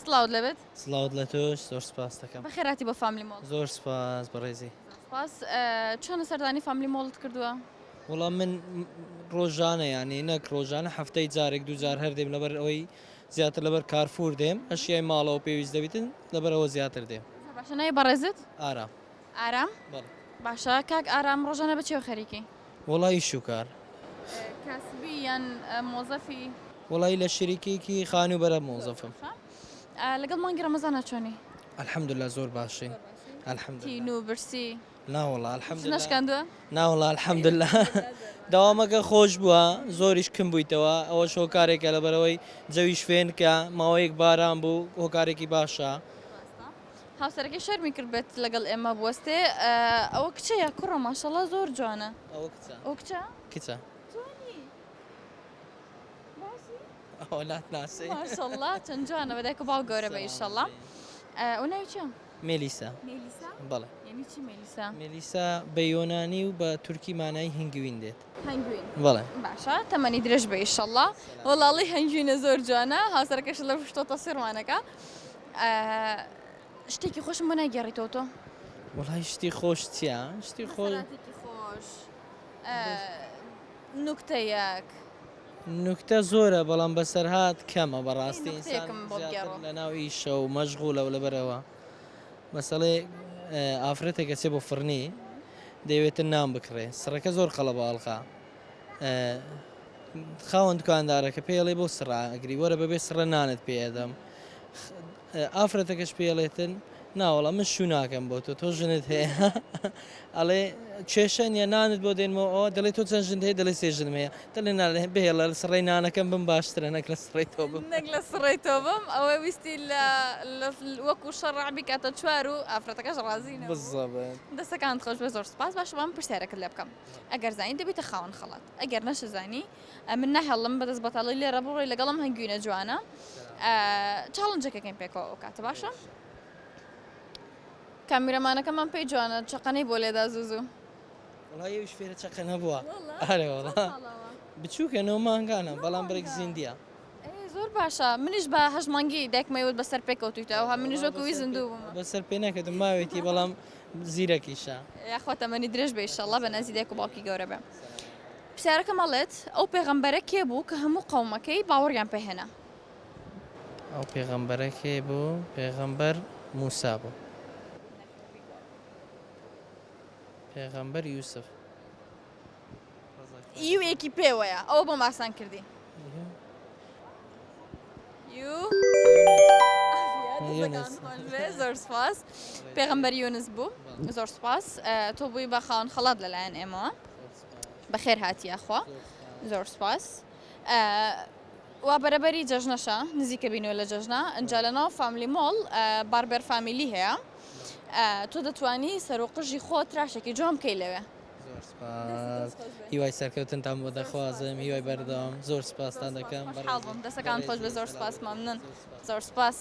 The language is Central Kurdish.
سڵاوت لەبێت سڵاوت لە تۆش زۆر سپاس دەکەم. بەخێراتی بۆ فامیلی مۆڵ. زۆر سپاس بەڕێزی. سپاس چۆنە سەردانی فامیلی مۆڵت کردووە؟ وەڵام من ڕۆژانە یانی نەک ڕۆژانە هەفتەی جارێک دووجار هەر دێم لەبەر ئەوەی زیاتر لەبەر کارفور دێم ئەشیای ماڵەوە پێویست دەبیتن لەبەرەوە زیاتر دێم. باشە نای بەڕێزت؟ ئارام. ئارام؟ بەڵێ. باشە کاک ئارام ڕۆژانە بەچێوە خەریکی؟ وەڵی ئیش و کار. کاسبی یان مۆزەفی؟ وەڵی لە شریکێکی خانوبەرە مۆزەفم. لەگەڵ مانگی ڕەمەزانە چۆنی؟ الحەمدوللا زۆر باشین. الحەمدوللا. تین و برسی؟ ناوەڵا الحەمدوللا. نەشکاندووە؟ ناوەڵا الحەمدوللا. داوامەکە خۆش بووە زۆریش کم بوویتەوە ئەوەش هۆکارێکە لەبەرەوەی جەوی شوێن کە ماوەیەک باران بوو هۆکارێکی باشە. هاوسەرەکەی شەرمی کرد بێت لەگەڵ ئێمە بوەستێ ئەوە کچەیە کوڕە ماشەڵڵا زۆر جوانە. ئەوە کچە. ئەو کچە؟ کچە. جوانی. باسی؟ ئەوڵات ناسی. ماشەڵڵا چەند جوانە بەدایک و باو گەورە بە ئیشەڵڵا. ئەو ناوی چییە؟ مێلیسا. مێلیسا؟ بەڵێ. یعنی چی مێلیسا؟ مێلیسا بە یۆنانی و بە تورکی مانای هەنگوین دێت. هەنگوین. بەڵێ. باشە تەمەنی درێژ بە ئیشەڵڵا وەڵاڵی هەنگوینە زۆر جوانە هاوسەرەکەش لە شتۆتە سێڕوانەکە شتێکی خۆشم بۆ ناگەڕیتەوە تۆ؟ وڵای شتی خۆش چییە؟ شتی خۆش خۆش نوکتەیەک نوکتە زۆرە بەڵام بەسەرهات کەمە بەڕاستی نوکتەیەکم بۆ بگێڕەوە. لە ناو ئیشە و مەشغوڵە و لەبەرەوە مەسەڵێ ئافرەتێکە چێ بۆ فڕنی دەیەوێتە نام بکڕێ سڕەکە زۆر قەڵە باڵخە خاوەن دوکاندارەکە پێڵێ بۆ سڕا ئەگری وەرە بەبێ سڕە نانت پێدەم ئافرەتەکەش پێڵێتن ناوەڵە من شو ناکەم بۆ تۆ ژنت هەیە ئەڵێ کێشەن یا نانت بۆ دێنمەوە ئەوە دەڵێ تۆ چەند ژن هەیە دەڵێ سێژنم هەیە دەڵێ ناڵێ بێڵە لە سڕی نانەکەم بم باشترە نەک لە سڕی تۆ بم نەک لە سڕی تۆ بم ئەوە ویستی وەکو شەڕعبی کاتە چوار و ئافرەتەکەش ڕازینە بزەبێت دەستەکانت خۆش بە زۆر سپاس باش بەم پرسیارەکەت لێ بکەم ئەگەر زانی دەبێتە خاوەن خەڵات ئەگەر نەشەزانی من نەهێڵم بەدەست بەتاڵی لێرە بڕۆی لەگەڵم هەنگوینە جوانە چاڵنجەکەکەین پێکەوە ئەو کاتە باشە؟ کامیرەمانەکەمان پێی جوانە چقەنەی بۆ لێدا زوزوو وڵای ئەوش فێرە چەقە نەبووە ئارێ وەڵا بچووکە نەوە مانگانە بەڵام بەرێک زیندیە زۆر باشە منیش بە هەژ مانگی دایکمەوت بەسەر پێکەوتویتەوە منیش وەکوی زیندوو بووم بەسەر پێ نەکردم ماوێتی بەڵام زیرەکیشە یاخۆ تەمەنی درێژ بێ ئیشەڵڵا بە نەزی دایک و باوکی گەورە بێ پرسیارەکە مەڵێت ئەو پێغەمبەرە کێ بوو کە هەموو قەومەکەی باوەڕیان پێهێنا ئەو پێغەمبەرە کێ بوو پێغەمبەر موسا بوو پێغەمبەر یوسف یوێکی پێوەیە ئەوە بۆ ماسان کردی زۆر سپاس پێغەمبەر یونس بوو زۆر سپاس تۆ بووی بە خاوەن خەڵات لەلایەن ئێمەوە بەخێر هاتیەخوا زۆر سپاس وا بەرەبەری جەژنەشە نزیکە بینەوە لە جەژنە ئەنجا لەناو فامیلی مۆڵ باربەر فامیلی هەیە تۆ دەتوانی سەرۆقژی خۆ تراشێکی جوان بکەی لەوێ زۆر سپاس هیوای سەرکەوتنتان بۆ دەخوازم هیوای بەردەوام زۆر سپاستان دەکەم بەڕاڵبم دەستەکان خۆش بە زۆر سپاس مەمنون زۆر سپاس